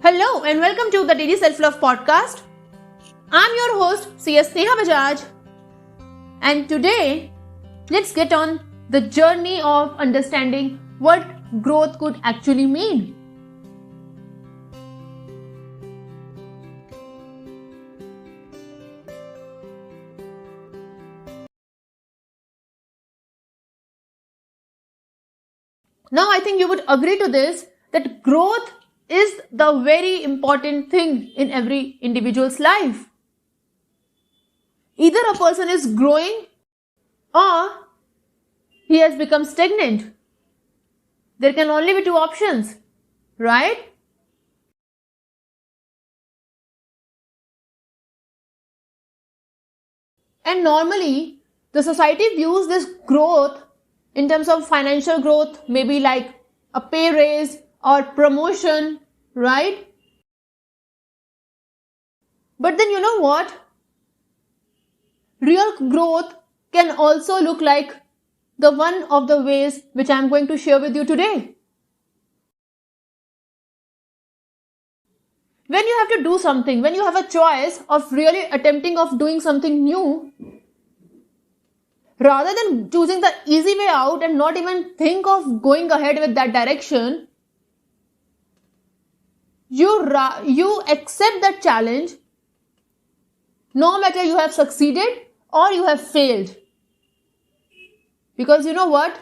Hello and welcome to the Daily Self-Love Podcast. I'm your host CS Neha Bajaj, and today let's get on the journey of understanding what growth could actually mean. Now I think you would agree to this that growth is the very important thing in every individual's life. Either a person is growing or he has become stagnant. There can only be two options, right? And normally, the society views this growth in terms of financial growth, maybe like a pay raise or promotion, right? But then you know what? Real growth can also look like the one of the ways which I am going to share with you today. When you have to do something, when you have a choice of really attempting of doing something new, rather than choosing the easy way out and not even think of going ahead with that direction, you accept that challenge no matter you have succeeded or you have failed. Because you know what?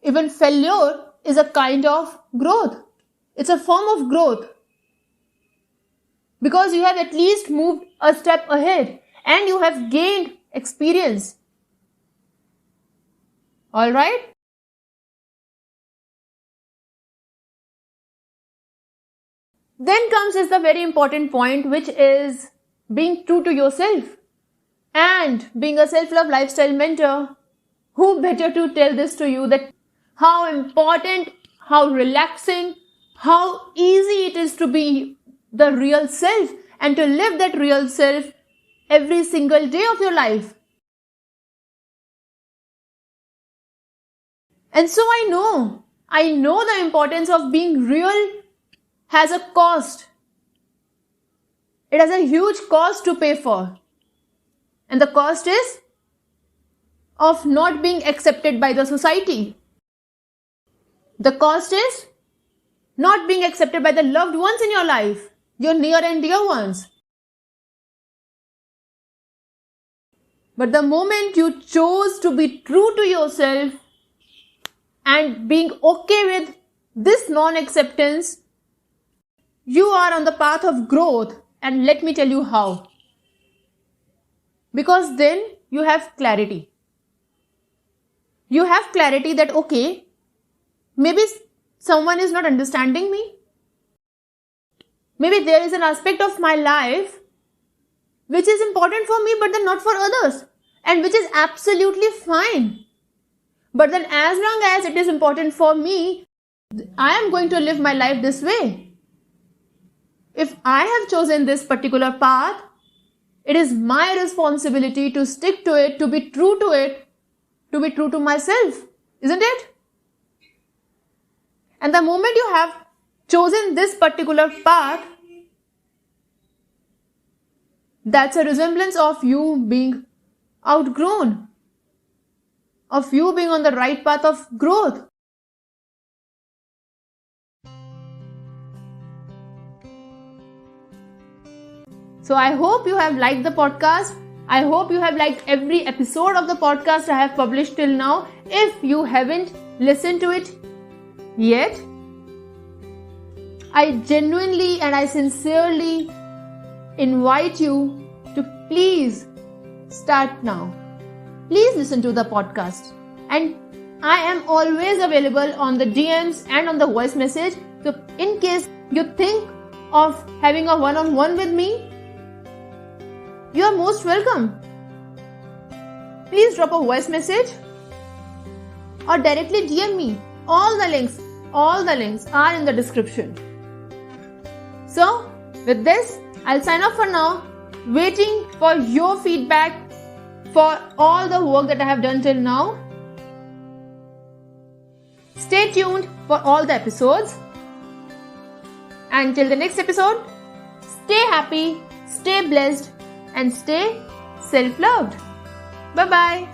Even failure is a kind of growth. It's a form of growth. Because you have at least moved a step ahead and you have gained experience. Alright? Then comes is the very important point, which is being true to yourself. And being a self-love lifestyle mentor, who better to tell this to you that how important, how relaxing, how easy it is to be the real self and to live that real self every single day of your life. And so I know the importance of being real has a cost. It has a huge cost to pay for. And the cost is of not being accepted by the society. The cost is not being accepted by the loved ones in your life, your near and dear ones. But the moment you chose to be true to yourself and being okay with this non-acceptance, you are on the path of growth. And let me tell you how. Because then you have clarity. You have clarity that, okay, maybe someone is not understanding me. Maybe there is an aspect of my life which is important for me but then not for others, and which is absolutely fine. But then as long as it is important for me, I am going to live my life this way. If I have chosen this particular path, it is my responsibility to stick to it, to be true to it, to be true to myself, isn't it? And the moment you have chosen this particular path, that's a resemblance of you being outgrown, of you being on the right path of growth. So I hope you have liked the podcast. I hope you have liked every episode of the podcast I have published till now. If you haven't listened to it yet, I genuinely and I sincerely invite you to please start now. Please listen to the podcast. And I am always available on the DMs and on the voice message. So in case you think of having a one-on-one with me, you are most welcome. Please drop a voice message or directly DM me. All the links are in the description. So, with this, I'll sign off for now, waiting for your feedback for all the work that I have done till now. Stay tuned for all the episodes. Until the next episode, stay happy, stay blessed, and stay self-loved. Bye-bye.